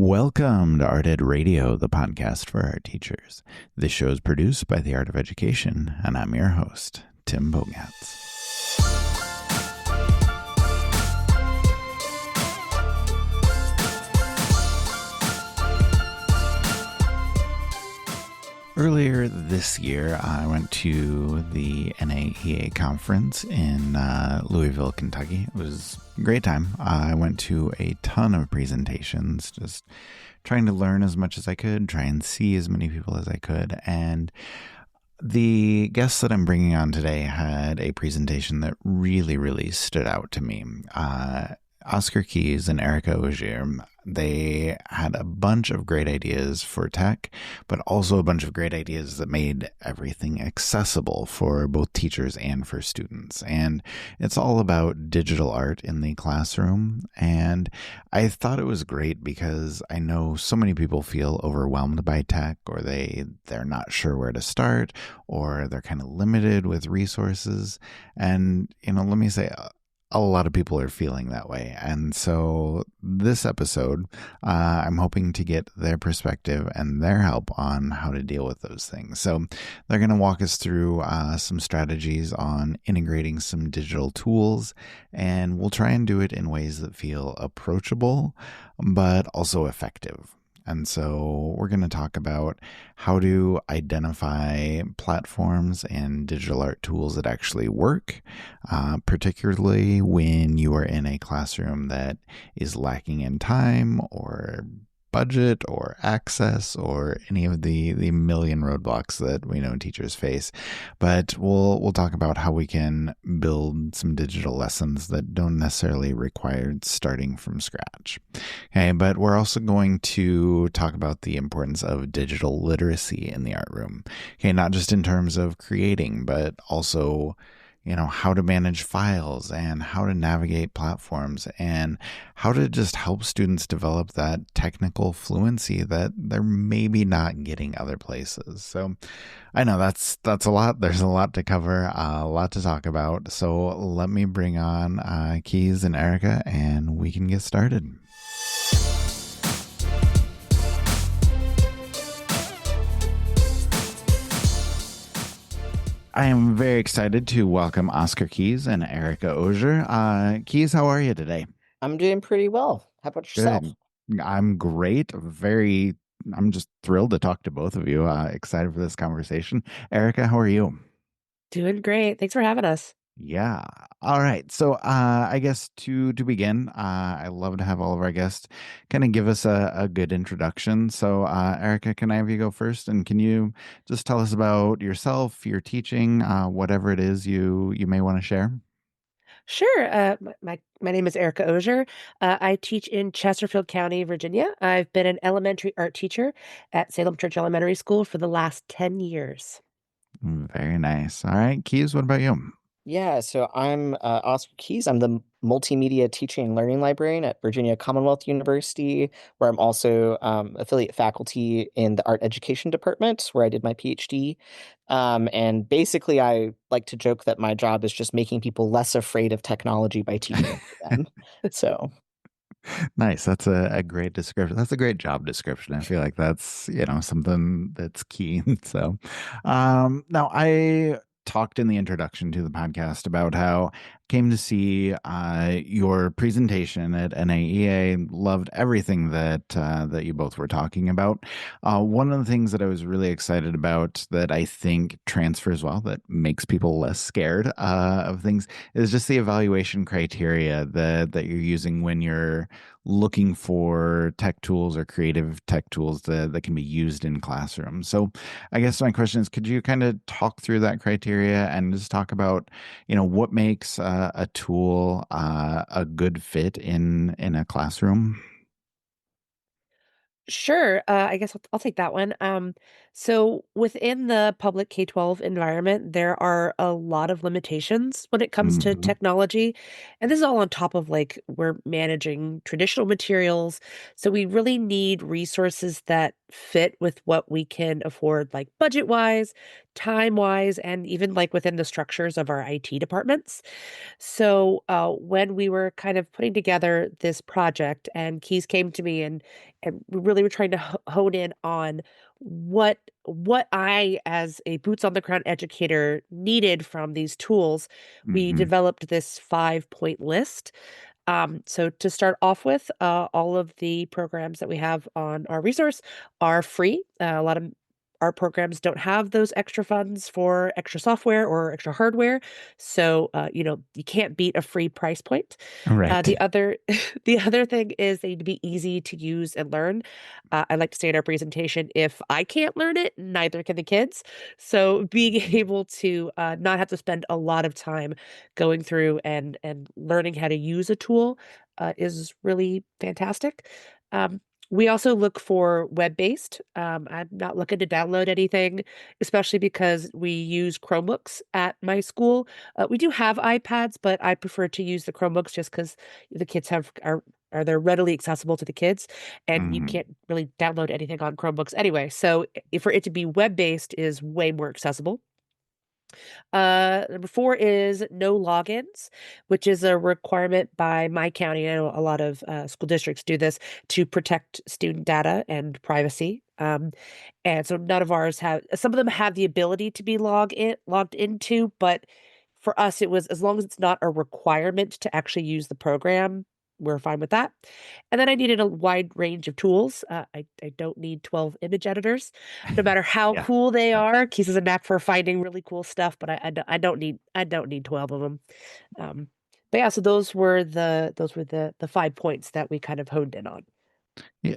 Welcome to Art Ed Radio, the podcast for art teachers. This show is produced by the Art of Education, and I'm your host, Tim Bogatz. Earlier this year, I went to the NAEA conference in Louisville, Kentucky. It was a great time. I went to a ton of presentations, just trying to learn as much as I could, try and see as many people as I could. And the guest that I'm bringing on today had a presentation that really stood out to me. Ogier and Erika Ogier, they had a bunch of great ideas for tech, but also a bunch of great ideas that made everything accessible for both teachers and for students. And it's all about digital art in the classroom. And I thought it was great because I know so many people feel overwhelmed by tech, or they're not sure where to start, or they're kind of limited with resources. And, let me say, a lot of people are feeling that way. And so this episode, I'm hoping to get their perspective and their help on how to deal with those things. So they're going to walk us through some strategies on integrating some digital tools, and we'll try and do it in ways that feel approachable, but also effective. And so we're going to talk about how to identify platforms and digital art tools that actually work, particularly when you are in a classroom that is lacking in time or budget or access or any of the million roadblocks that we know teachers face. But we'll talk about how we can build some digital lessons that don't necessarily require starting from scratch. Okay, but we're also going to talk about the importance of digital literacy in the art room. Okay, not just in terms of creating, but also how to manage files and how to navigate platforms and how to just help students develop that technical fluency that they're maybe not getting other places. So I know that's a lot. There's a lot to cover, a lot to talk about. So let me bring on Keys and Erika, and we can get started. I am very excited to welcome Ogier and Erika Ogier. Keys, how are you today? I'm doing pretty well. How about yourself? Good. I'm great. I'm just thrilled to talk to both of you. Excited for this conversation. Erika, how are you? Doing great. Thanks for having us. Yeah. All right. So I guess to begin, I love to have all of our guests kind of give us a good introduction. So Erika, can I have you go first? And can you just tell us about yourself, your teaching, whatever it is you may want to share? Sure. My name is Erika Ogier. I teach in Chesterfield County, Virginia. I've been an elementary art teacher at Salem Church Elementary School for the last 10 years. Very nice. All right. Keys, what about you? Yeah, so I'm Oscar Keys. I'm the multimedia teaching and learning librarian at Virginia Commonwealth University, where I'm also affiliate faculty in the art education department, where I did my PhD. And basically, I like to joke that my job is just making people less afraid of technology by teaching it to them. So Nice. That's a great description. That's a great job description. I feel like that's, something that's key. So, now I talked in the introduction to the podcast about how I came to see your presentation at NAEA. Loved everything that you both were talking about. One of the things that I was really excited about that I think transfers well, that makes people less scared of things, is just the evaluation criteria that you're using when you're looking for tech tools or creative tech tools that can be used in classrooms. So I guess my question is, could you kind of talk through that criteria and just talk about, what makes a tool a good fit in a classroom? Sure. I guess I'll take that one. So within the public K-12 environment, there are a lot of limitations when it comes to Mhm. technology. And this is all on top of we're managing traditional materials. So we really need resources that fit with what we can afford, like budget wise, time-wise and even like within the structures of our IT departments. So when we were kind of putting together this project, and Keys came to me, and we really were trying to hone in on what I, as a boots on the ground educator, needed from these tools, we Hmm. developed this 5-point list. So to start off with, all of the programs that we have on our resource are free. A lot of our programs don't have those extra funds for extra software or extra hardware. So, you can't beat a free price point. Right. The other, the other thing is they need to be easy to use and learn. I like to say in our presentation, if I can't learn it, neither can the kids. So being able to not have to spend a lot of time going through and learning how to use a tool is really fantastic. Um, we also look for web-based. I'm not looking to download anything, especially because we use Chromebooks at my school. We do have iPads, but I prefer to use the Chromebooks just because the kids are they're readily accessible to the kids, and you Hmm. can't really download anything on Chromebooks anyway. So for it to be web-based is way more accessible. Number 4 is no logins, which is a requirement by my county. I know a lot of school districts do this to protect student data and privacy. And so none of ours have. Some of them have the ability to be logged into, but for us, it was as long as it's not a requirement to actually use the program, we're fine with that. And then I needed a wide range of tools. I don't need 12 image editors, no matter how Yeah. cool they are. Keys has a knack for finding really cool stuff, but I don't need 12 of them. Um, but yeah, so those were the 5 points that we kind of honed in on. Yeah.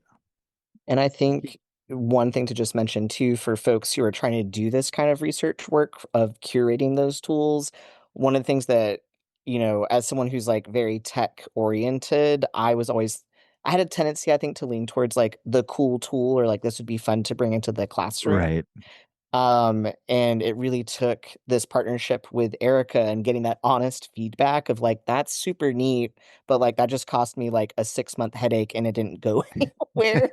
And I think one thing to just mention too, for folks who are trying to do this kind of research work of curating those tools, one of the things that, as someone who's like very tech oriented, I had a tendency, I think, to lean towards like the cool tool, or like this would be fun to bring into the classroom. Right. And it really took this partnership with Erika and getting that honest feedback of like, that's super neat, but like that just cost me like a 6-month headache and it didn't go anywhere.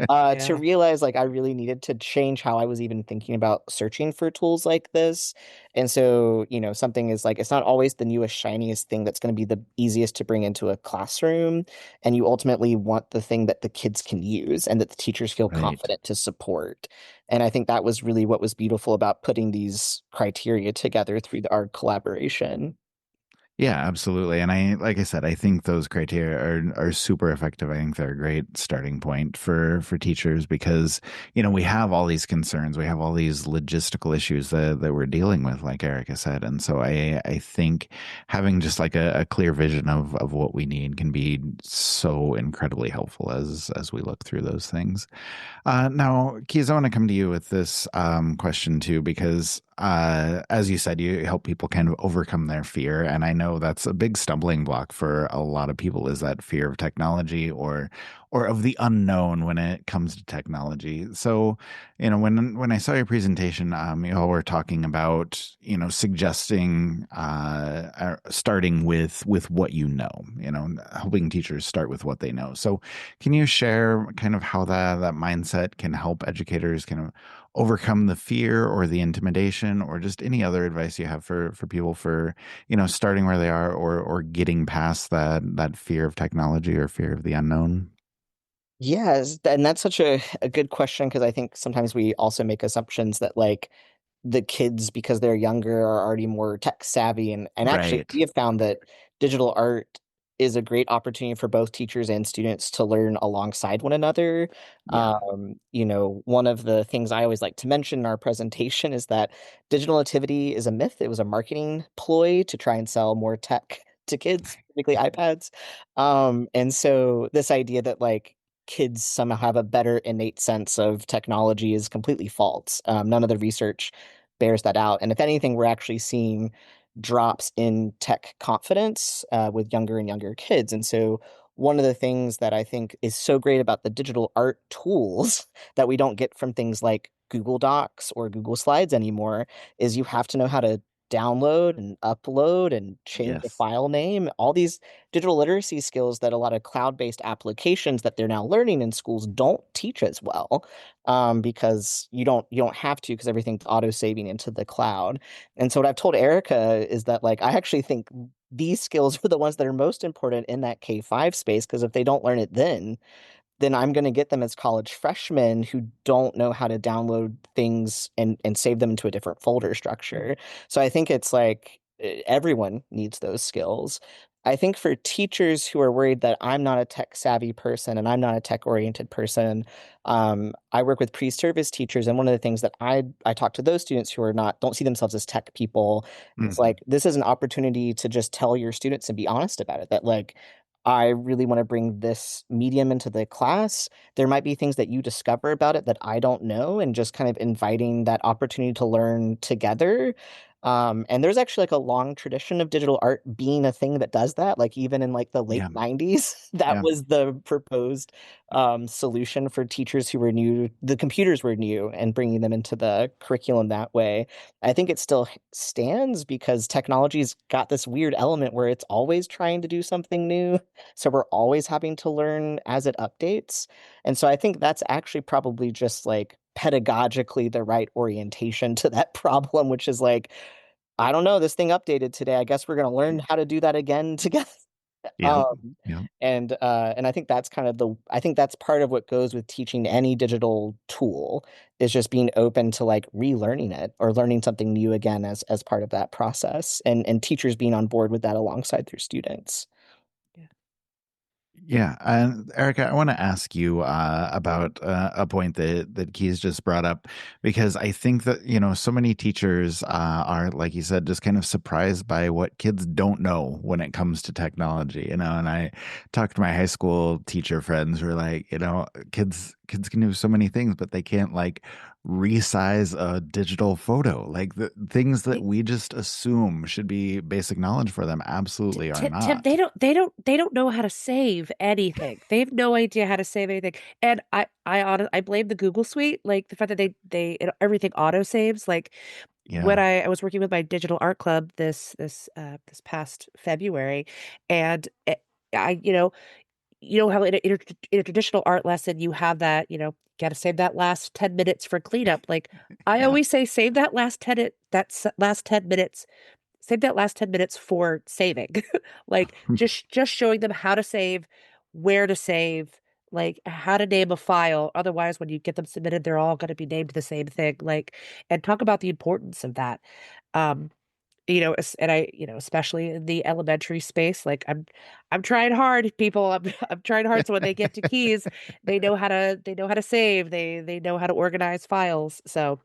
To Yeah. realize like I really needed to change how I was even thinking about searching for tools like this. And so, something is like, it's not always the newest, shiniest thing that's going to be the easiest to bring into a classroom. And you ultimately want the thing that the kids can use and that the teachers feel Right. confident to support. And I think that was really what was beautiful about putting these criteria together through our collaboration. Yeah, absolutely. And like I said, I think those criteria are super effective. I think they're a great starting point for teachers because, we have all these concerns. We have all these logistical issues that we're dealing with, like Erica said. And so I think having just like a clear vision of what we need can be so incredibly helpful as we look through those things. Now, Keys, I want to come to you with this question too, because as you said, you help people kind of overcome their fear. And I know that's a big stumbling block for a lot of people is that fear of technology or of the unknown when it comes to technology. So, when I saw your presentation, you all were talking about, suggesting starting with what helping teachers start with what they know. So can you share kind of how that mindset can help educators kind of overcome the fear or the intimidation, or just any other advice you have for people for, starting where they are or getting past that fear of technology or fear of the unknown? Yes, and that's such a good question, because I think sometimes we also make assumptions that like the kids, because they're younger, are already more tech savvy. And actually Right. we have found that digital art is a great opportunity for both teachers and students to learn alongside one another. Yeah. One of the things I always like to mention in our presentation is that digital nativity is a myth. It was a marketing ploy to try and sell more tech to kids, particularly iPads. And so this idea that like kids somehow have a better innate sense of technology is completely false. None of the research bears that out. And if anything, we're actually seeing drops in tech confidence with younger and younger kids. And so one of the things that I think is so great about the digital art tools that we don't get from things like Google Docs or Google Slides anymore is you have to know how to download and upload and change a Yes. file name, all these digital literacy skills that a lot of cloud-based applications that they're now learning in schools don't teach as well, because you don't have to, because everything's auto-saving into the cloud. And so what I've told Erica is that, like, I actually think these skills are the ones that are most important in that K-5 space, because if they don't learn it then I'm going to get them as college freshmen who don't know how to download things and save them into a different folder structure. So I think it's like everyone needs those skills. I think for teachers who are worried that I'm not a tech savvy person and I'm not a tech oriented person, I work with pre-service teachers, and one of the things that I talk to those students who are not don't see themselves as tech people is Mhm. like, this is an opportunity to just tell your students and be honest about it, that like, I really want to bring this medium into the class. There might be things that you discover about it that I don't know, and just kind of inviting that opportunity to learn together. And there's actually like a long tradition of digital art being a thing that does that. Like even in like the late Yeah. 90s, that Yeah. was the proposed solution for teachers who were new. The computers were new, and bringing them into the curriculum that way. I think it still stands because technology's got this weird element where it's always trying to do something new. So we're always having to learn as it updates. And so I think that's actually probably just like pedagogically the right orientation to that problem, which is like, I don't know, this thing updated today. I guess we're going to learn how to do that again together. Yep. Um, Yep. and I think that's kind of I think that's part of what goes with teaching any digital tool, is just being open to like relearning it or learning something new again as part of that process, and teachers being on board with that alongside their students. Yeah. Yeah, and Erica, I want to ask you about a point that Keys just brought up, because I think that, so many teachers are, like you said, just kind of surprised by what kids don't know when it comes to technology, and I talked to my high school teacher friends who are like, kids can do so many things, but they can't like resize a digital photo. Like the things that we just assume should be basic knowledge for them absolutely are Tim, not. they don't know how to save anything. They have no idea how to save anything. And I blame the Google Suite, like the fact that everything auto saves. Like when Yeah. I was working with my digital art club this past February, and I how in a traditional art lesson you have that, got to save that last 10 minutes for cleanup. Like I Yeah. always say, save that last 10 minutes, save that last 10 minutes for saving. Like just showing them how to save, where to save, like how to name a file. Otherwise, when you get them submitted, they're all going to be named the same thing. Like, and talk about the importance of that. Um, and especially in the elementary space, like I'm trying hard, people. I'm trying hard. So when they get to keys, they know how to save. They know how to organize files. So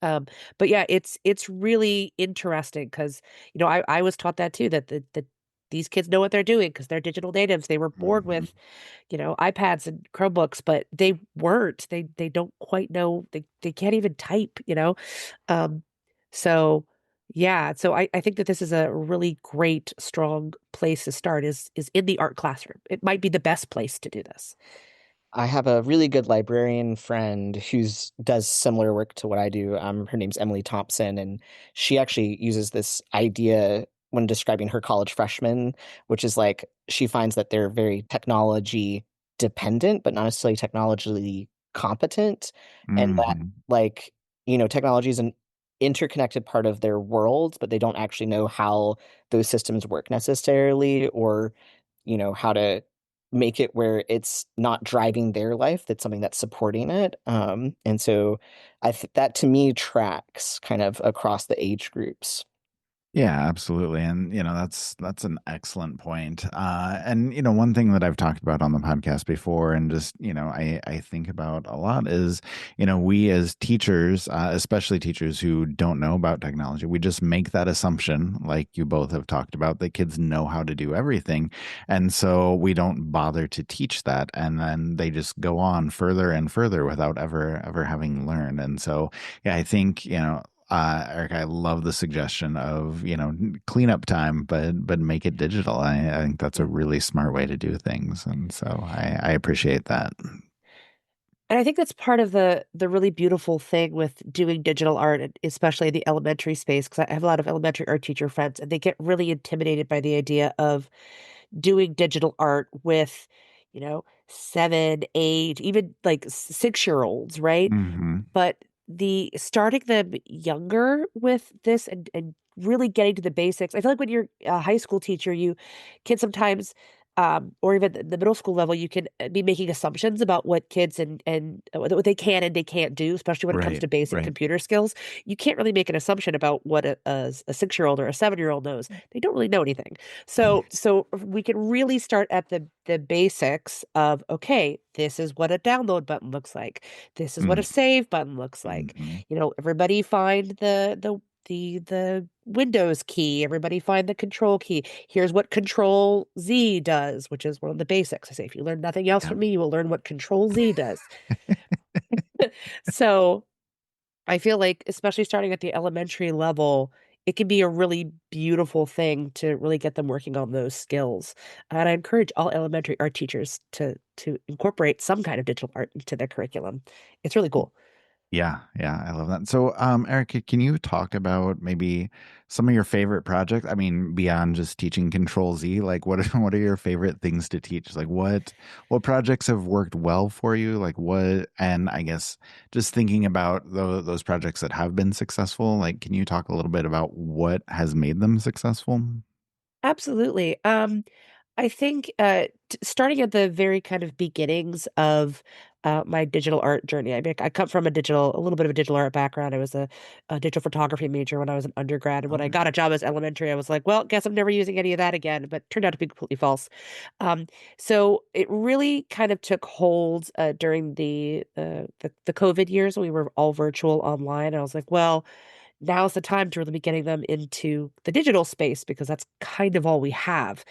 um, but yeah, it's really interesting because I was taught that too, that these kids know what they're doing because they're digital natives. They were born Mhm. with iPads and Chromebooks, but they weren't. They don't quite know. They can't even type. Um, so yeah, so I think that this is a really great, strong place to start. Is in the art classroom. It might be the best place to do this. I have a really good librarian friend who's does similar work to what I do. Her name's Emily Thompson, and she actually uses this idea when describing her college freshmen, which is like she finds that they're very technology dependent, but not necessarily technologically competent, and that Mhm. like technology is an interconnected part of their world, but they don't actually know how those systems work necessarily, or how to make it where it's not driving their life, that's something that's supporting it. And so that to me tracks kind of across the age groups. Yeah, absolutely. And that's an excellent point. And one thing that I've talked about on the podcast before, and just, I think about a lot is, we as teachers, especially teachers who don't know about technology, we just make that assumption, like you both have talked about, that kids know how to do everything. And so we don't bother to teach that. And then they just go on further and further without ever having learned. And so, yeah, I think, Eric, I love the suggestion of, cleanup time, but make it digital. I think that's a really smart way to do things. And so I appreciate that. And I think that's part of the really beautiful thing with doing digital art, and especially in the elementary space, because I have a lot of elementary art teacher friends, and they get really intimidated by the idea of doing digital art with, 7, 8, even like 6-year olds, right? Hmm. But the starting them younger with this and really getting to the basics. I feel like when you're a high school teacher, you can sometimes, or even the middle school level, you can be making assumptions about what kids and what they can and they can't do, especially when it comes Right, to basic right. computer skills. You can't really make an assumption about what a 6-year-old or a 7-year-old knows. They don't really know anything. So we can really start at the basics of, okay, this is what a download button looks like. This is what a Mm, save button looks like. mhm. Everybody find the Windows key. Everybody find the control key. Here's what Control Z does, which is one of the basics. I say, if you learn nothing else Yeah. from me, you will learn what Control Z does. So I feel like, especially starting at the elementary level, it can be a really beautiful thing to really get them working on those skills. And I encourage all elementary art teachers to incorporate some kind of digital art into their curriculum. It's really cool. Yeah, yeah, I love that. So, Erica, can you talk about maybe some of your favorite projects? I mean, beyond just teaching Control Z, like what are, what are your favorite things to teach? Like what projects have worked well for you? Like what, and I guess just thinking about those projects that have been successful, like can you talk a little bit about what has made them successful? Absolutely. I think starting at the very kind of beginnings of my digital art journey. I mean, I come from a little bit of a digital art background. I was a digital photography major when I was an undergrad, and when I Okay. got a job as elementary, I was like, "Well, guess I'm never using any of that again." But turned out to be completely false. Um, so it really kind of took hold during the COVID years when we were all virtual online. I was like, "Well, now's the time to really be getting them into the digital space because that's kind of all we have."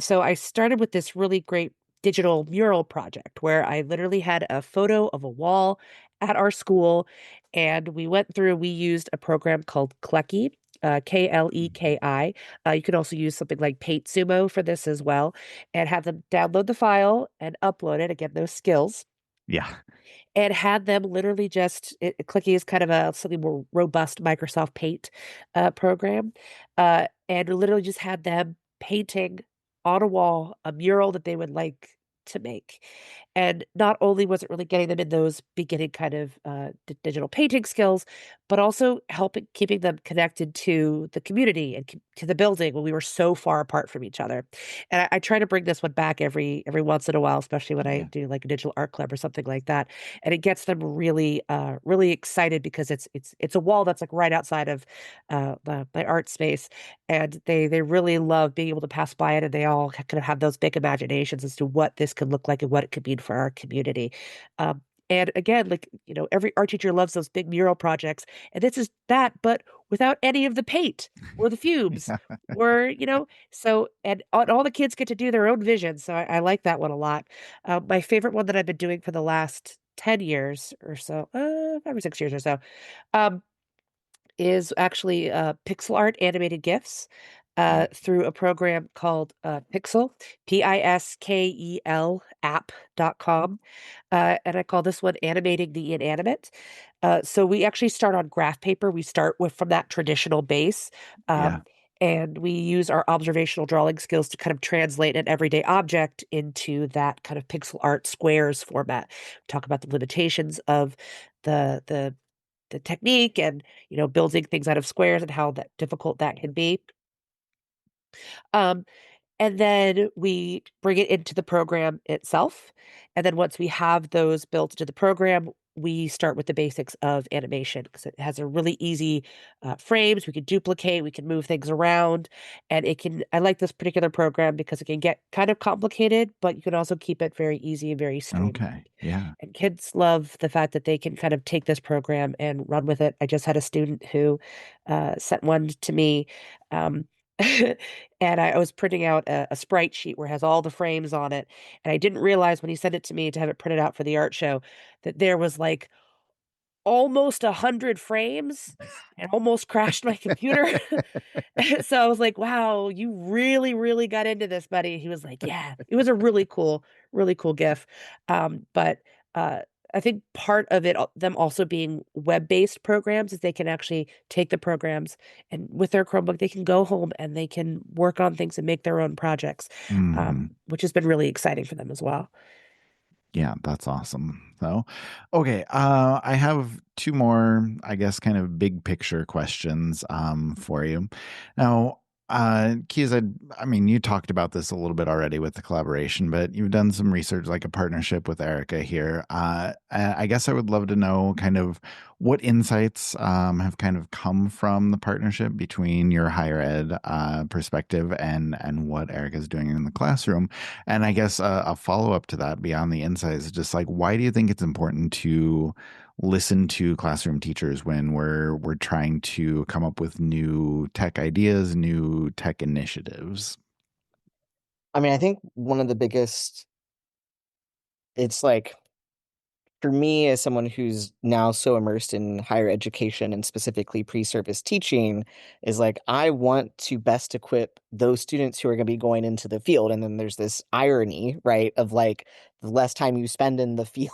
So I started with this really great digital mural project where I literally had a photo of a wall at our school, and we used a program called Kleki. Kleki. You can also use something like Paint Sumo for this as well, and have them download the file and upload it. Again, those skills, Yeah. and had them literally Clicky is kind of a slightly more robust Microsoft Paint program, and literally just had them painting on a wall a mural that they would like to make. And not only was it really getting them in those beginning kind of digital painting skills, but also helping keeping them connected to the community and to the building when we were so far apart from each other. And I try to bring this one back every once in a while, especially when I Yeah. do like a digital art club or something like that, and it gets them really really excited because it's a wall that's like right outside of my art space, and they really love being able to pass by it, and they all kind of have those big imaginations as to what this could look like and what it could mean for our community. um, and again, like, every art teacher loves those big mural projects, and this is that, but without any of the paint or the fumes, Yeah. or so, and all the kids get to do their own vision, so I like that one a lot. My favorite one that I've been doing for the last 10 years or so, 5 or 6 years or so, um, is actually pixel art animated GIFs Mm. through a program called Pixel, Piskel app.com. And I call this one animating the inanimate. So we actually start on graph paper. We start with from that traditional base. Yeah. Um, and we use our observational drawing skills to kind of translate an everyday object into that kind of pixel art squares format. Talk about the limitations of the the technique, and building things out of squares and how that difficult that can be. um, and then we bring it into the program itself. And then once we have those built into the program, we start with the basics of animation because it has a really easy frames. We can duplicate, we can move things around, and I like this particular program because it can get kind of complicated, but you can also keep it very easy and very Okay. streamlined. Yeah. And kids love the fact that they can kind of take this program and run with it. I just had a student who sent one to me. Um, and I was printing out a sprite sheet where it has all the frames on it. And I didn't realize when he sent it to me to have it printed out for the art show that there was like almost 100 frames, and almost crashed my computer. So I was like, wow, you really, really got into this, buddy. He was like, yeah, it was a really cool GIF. But I think part of it, them also being web-based programs, is they can actually take the programs and with their Chromebook, they can go home and they can work on things and make their own projects, Mhm. which has been really exciting for them as well. Yeah, that's awesome. So, okay, I have two more, I guess, kind of big picture questions for you. Now, Keys, I mean, you talked about this a little bit already with the collaboration, but you've done some research, like a partnership with Erika here. I guess I would love to know kind of what insights have kind of come from the partnership between your higher ed perspective and what Erika's doing in the classroom. And I guess a follow up to that beyond the insights is just like, why do you think it's important to listen to classroom teachers when we're trying to come up with new tech ideas, new tech initiatives? I mean, I think one of the biggest, it's like, for me, as someone who's now so immersed in higher education and specifically pre-service teaching, is like I want to best equip those students who are going to be going into the field. And then there's this irony, right, of like the less time you spend in the field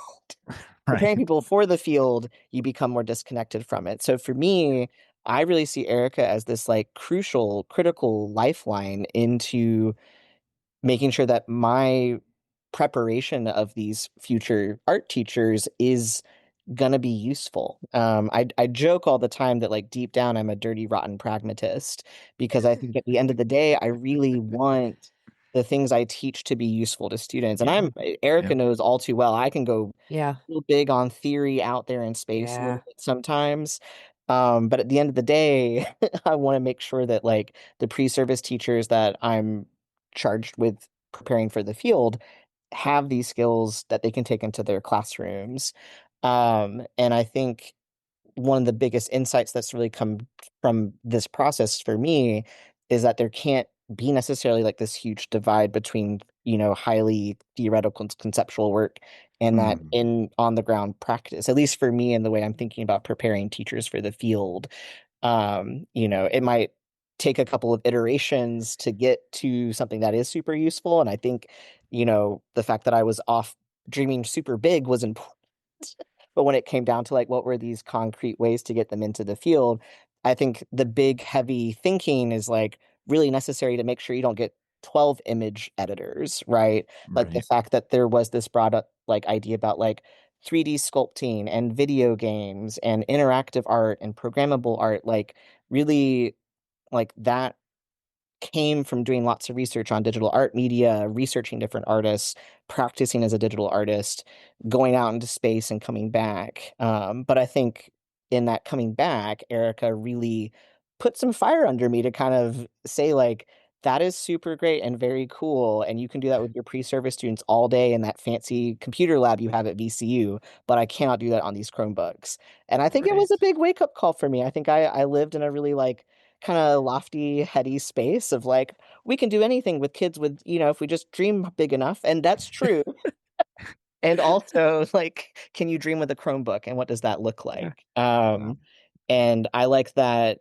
preparing Right. people for the field, you become more disconnected from it. So for me, I really see Erica as this like crucial, critical lifeline into making sure that my preparation of these future art teachers is gonna be useful. I joke all the time that like deep down I'm a dirty, rotten pragmatist because I think at the end of the day, I really want the things I teach to be useful to students. And Yeah. Erica Yep. knows all too well. I can go Yeah. real big on theory out there in space a Yeah. little bit sometimes. But at the end of the day, I want to make sure that like the pre-service teachers that I'm charged with preparing for the field have these skills that they can take into their classrooms. And I think one of the biggest insights that's really come from this process for me is that there can't be necessarily like this huge divide between, highly theoretical and conceptual work and that Mm, in on the ground practice, at least for me and the way I'm thinking about preparing teachers for the field. It might take a couple of iterations to get to something that is super useful. And I think, the fact that I was off dreaming super big was important. But when it came down to like what were these concrete ways to get them into the field, I think the big heavy thinking is like really necessary to make sure you don't get 12 image editors, right? Like the right. fact that there was this brought up like idea about like 3D sculpting and video games and interactive art and programmable art, like really like that came from doing lots of research on digital art media, researching different artists, practicing as a digital artist, going out into space and coming back. But I think in that coming back, Erica really put some fire under me to kind of say, like, that is super great and very cool. And you can do that with your pre-service students all day in that fancy computer lab you have at VCU, but I cannot do that on these Chromebooks. And I think it Right. was a big wake-up call for me. I think I lived in a really like kind of lofty, heady space of like, we can do anything with kids with, if we just dream big enough. And that's true. And also, like, can you dream with a Chromebook and what does that look Yeah. like? Yeah. And I like that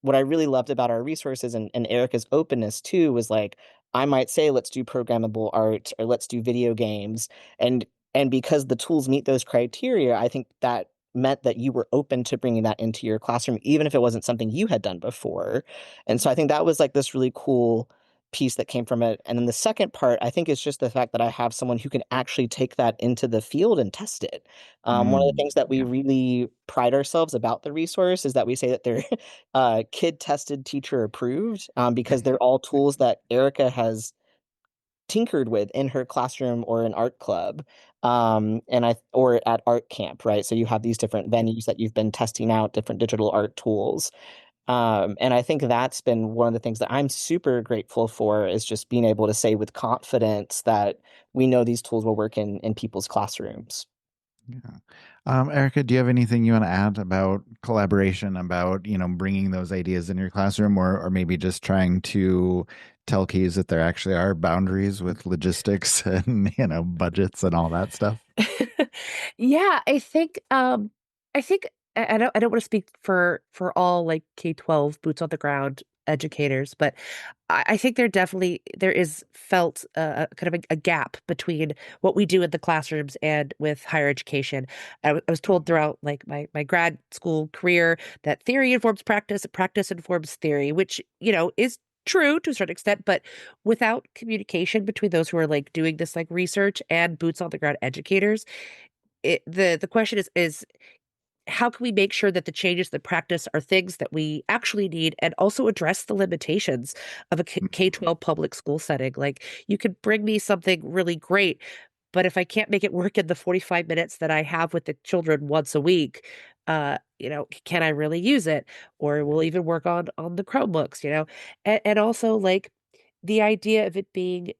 what I really loved about our resources and Erica's openness too was like I might say let's do programmable art or let's do video games and because the tools meet those criteria, I think that meant that you were open to bringing that into your classroom even if it wasn't something you had done before. And so I think that was like this really cool piece that came from it. And then the second part, I think, is just the fact that I have someone who can actually take that into the field and test it. One of the Mm, things that we yeah. really pride ourselves about the resource is that we say that they're kid tested, teacher approved, because they're all tools that Erica has tinkered with in her classroom or in art club, and I or at art camp, right? So you have these different venues that you've been testing out different digital art tools. And I think that's been one of the things that I'm super grateful for is just being able to say with confidence that we know these tools will work in people's classrooms. Yeah. Erica, do you have anything you want to add about collaboration, about, bringing those ideas in your classroom, or maybe just trying to tell kids that there actually are boundaries with logistics and, budgets and all that stuff? Yeah, I think I don't want to speak for all like K-12 boots on the ground educators, but I think there is felt kind of a gap between what we do in the classrooms and with higher education. I was told throughout like my grad school career that theory informs practice, practice informs theory, which, is true to a certain extent, but without communication between those who are like doing this like research and boots on the ground educators, the question is how can we make sure that the changes that practice are things that we actually need and also address the limitations of a K-12 public school setting? Like, you could bring me something really great, but if I can't make it work in the 45 minutes that I have with the children once a week, can I really use it? Or we'll even work on the Chromebooks, and also like the idea of it being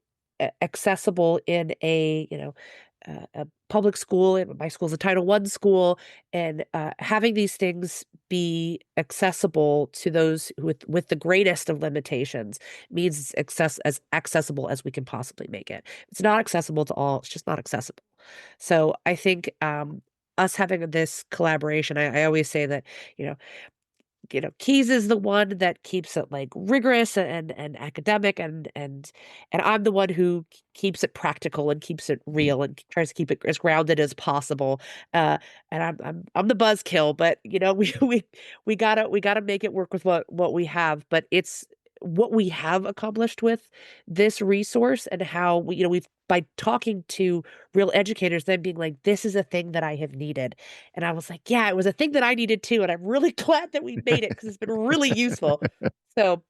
accessible in a public school. And my school's a Title I school, and having these things be accessible to those with the greatest of limitations means as accessible as we can possibly make it. It's not accessible to all. It's just not accessible. So I think us having this collaboration, I always say that, you know, Keys is the one that keeps it like rigorous and academic, and I'm the one who keeps it practical and keeps it real and tries to keep it as grounded as possible. Uh, and I'm the buzzkill, but we gotta make it work with what we have. But it's what we have accomplished with this resource and how we've by talking to real educators, then being like, this is a thing that I have needed. And I was like, yeah, it was a thing that I needed too. And I'm really glad that we made it because it's been really useful. So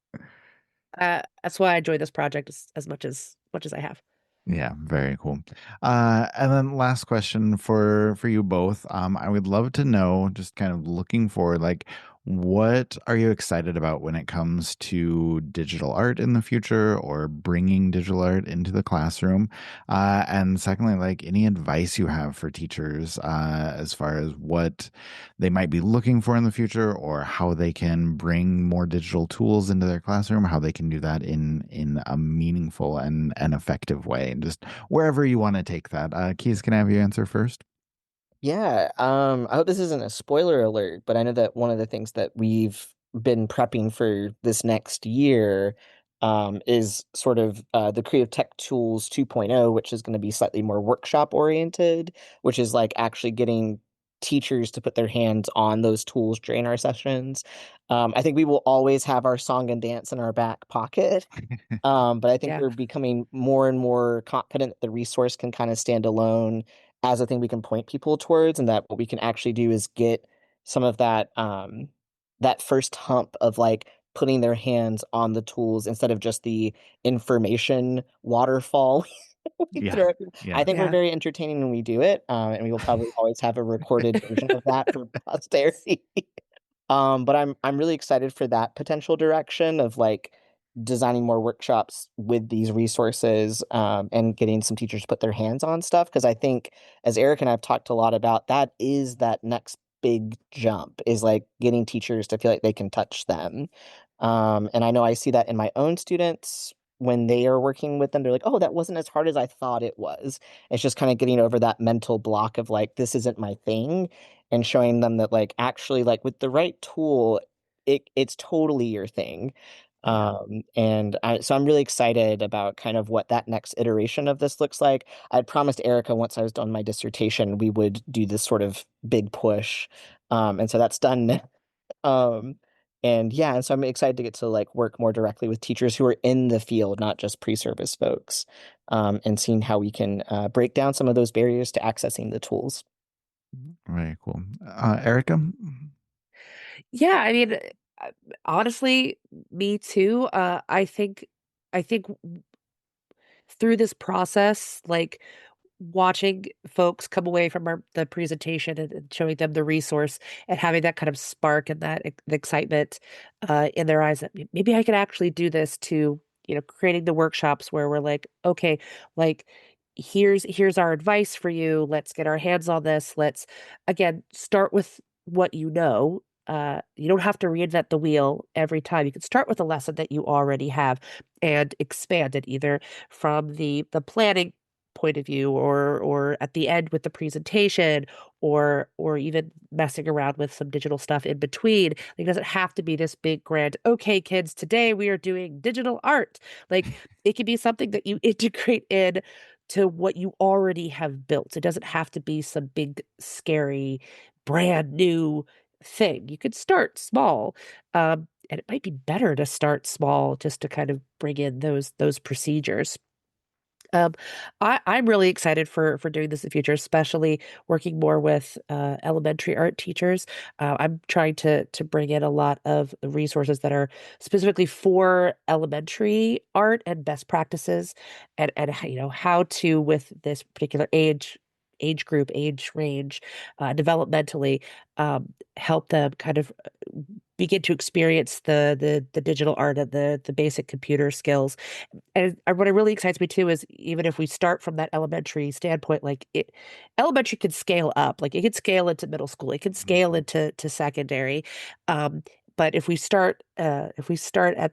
that's why I enjoy this project as much as I have. Yeah, very cool. And then last question for you both. I would love to know, just kind of looking forward, like, what are you excited about when it comes to digital art in the future or bringing digital art into the classroom? And secondly, like, any advice you have for teachers as far as what they might be looking for in the future, or how they can bring more digital tools into their classroom, how they can do that in a meaningful and effective way, and just wherever you want to take that. Keys, can I have you answer first? Yeah, I hope this isn't a spoiler alert, but I know that one of the things that we've been prepping for this next year is sort of the Creative Tech Tools 2.0, which is going to be slightly more workshop oriented, which is like actually getting teachers to put their hands on those tools during our sessions. I think we will always have our song and dance in our back pocket. But I think Yeah. we're becoming more and more confident that the resource can kind of stand alone as a thing we can point people towards, and that what we can actually do is get some of that first hump of like putting their hands on the tools instead of just the information waterfall we Yeah, throw at people. I yeah. think we're Yeah. very entertaining when we do it, and we will probably always have a recorded version of that for posterity. But I'm really excited for that potential direction of like designing more workshops with these resources, and getting some teachers to put their hands on stuff. Because I think, as Eric and I have talked a lot about, that is that next big jump is like getting teachers to feel like they can touch them. And I know I see that in my own students when they are working with them. They're like, oh, that wasn't as hard as I thought it was. It's just kind of getting over that mental block of like, this isn't my thing, and showing them that like actually like with the right tool it's totally your thing. Yeah. So I'm really excited about kind of what that next iteration of this looks like. I had promised Erica once I was done my dissertation we would do this sort of big push, and so that's done. um and yeah, and so I'm excited to get to like work more directly with teachers who are in the field, not just pre-service folks, and seeing how we can break down some of those barriers to accessing the tools. Very cool. Erica? Yeah, I mean, uh, honestly, me too. I think through this process, like watching folks come away from the presentation and showing them the resource and having that kind of spark and that the excitement in their eyes that maybe I could actually do this to, creating the workshops where we're like, okay, like here's our advice for you. Let's get our hands on this. Let's again start with what you know. You don't have to reinvent the wheel every time. You can start with a lesson that you already have and expand it either from the planning point of view, or at the end with the presentation, or even messing around with some digital stuff in between. Like, it doesn't have to be this big grand, okay, kids, today we are doing digital art. Like, it can be something that you integrate in to what you already have built. It doesn't have to be some big, scary, brand new thing. You could start small. And it might be better to start small just to kind of bring in those procedures. Um, I'm really excited for doing this in the future, especially working more with elementary art teachers. I'm trying to bring in a lot of the resources that are specifically for elementary art and best practices, and how to, with this particular age group, age range, developmentally, help them kind of begin to experience the digital art and the basic computer skills. And what really excites me too is, even if we start from that elementary standpoint, elementary can scale up, like it can scale into middle school, it can scale into secondary. But if we start at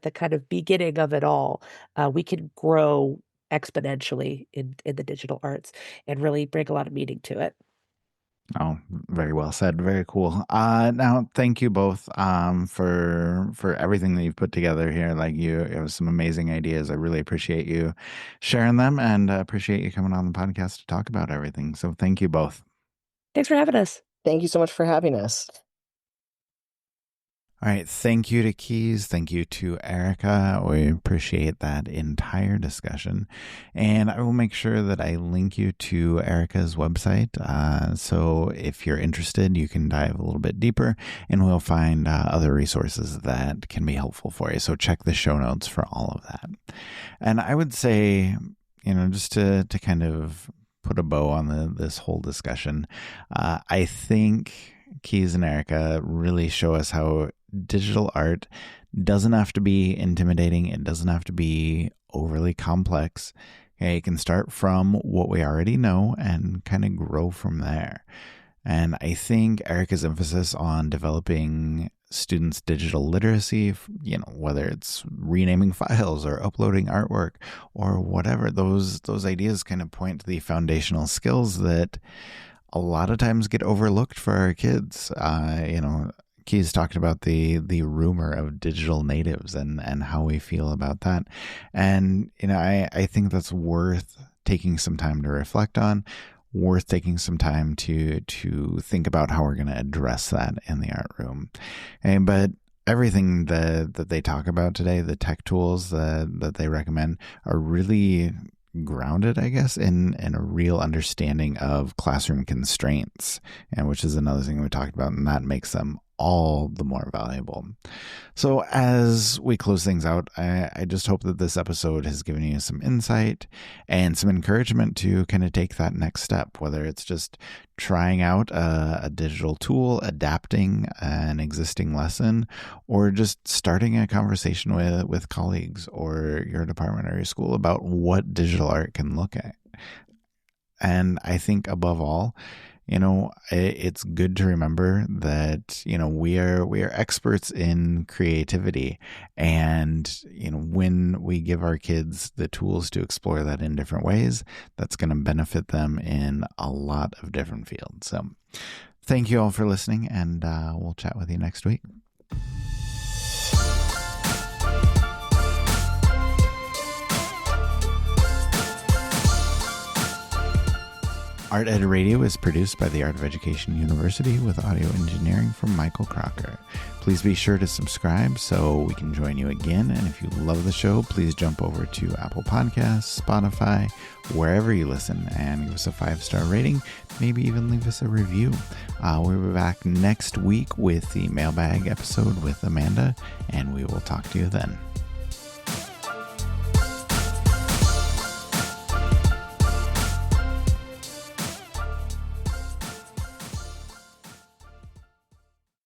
the kind of beginning of it all, we can grow exponentially in the digital arts and really bring a lot of meaning to it. Oh, very well said. Very cool. Now, thank you both for everything that you've put together here. Like, you have some amazing ideas. I really appreciate you sharing them, and appreciate you coming on the podcast to talk about everything. So thank you both. Thanks for having us. Thank you so much for having us. All right. Thank you to Keys. Thank you to Erika. We appreciate that entire discussion. And I will make sure that I link you to Erika's website. So if you're interested, you can dive a little bit deeper, and we'll find other resources that can be helpful for you. So check the show notes for all of that. And I would say, just to kind of put a bow on this whole discussion, I think Keys and Erika really show us how digital art doesn't have to be intimidating. It doesn't have to be overly complex. Okay, it can start from what we already know and kind of grow from there. And I think Erika's emphasis on developing students' digital literacy, whether it's renaming files or uploading artwork or whatever, those ideas kind of point to the foundational skills that a lot of times get overlooked for our kids. Keys talked about the rumor of digital natives and how we feel about that. And, I think that's worth taking some time to reflect on, worth taking some time to think about how we're going to address that in the art room. But everything that they talk about today, the tech tools that they recommend, are really grounded, I guess, in a real understanding of classroom constraints, and which is another thing we talked about, and that makes them all the more valuable. So as we close things out, I just hope that this episode has given you some insight and some encouragement to kind of take that next step, whether it's just trying out a digital tool, adapting an existing lesson, or just starting a conversation with colleagues or your department or your school about what digital art can look at. And I think above all, it's good to remember that, we are experts in creativity. And, when we give our kids the tools to explore that in different ways, that's going to benefit them in a lot of different fields. So thank you all for listening, and we'll chat with you next week. Art Ed Radio is produced by the Art of Education University with audio engineering from Michael Crocker. Please be sure to subscribe so we can join you again. And if you love the show, please jump over to Apple Podcasts, Spotify, wherever you listen, and give us a 5-star rating. Maybe even leave us a review. We'll be back next week with the mailbag episode with Amanda, and we will talk to you then.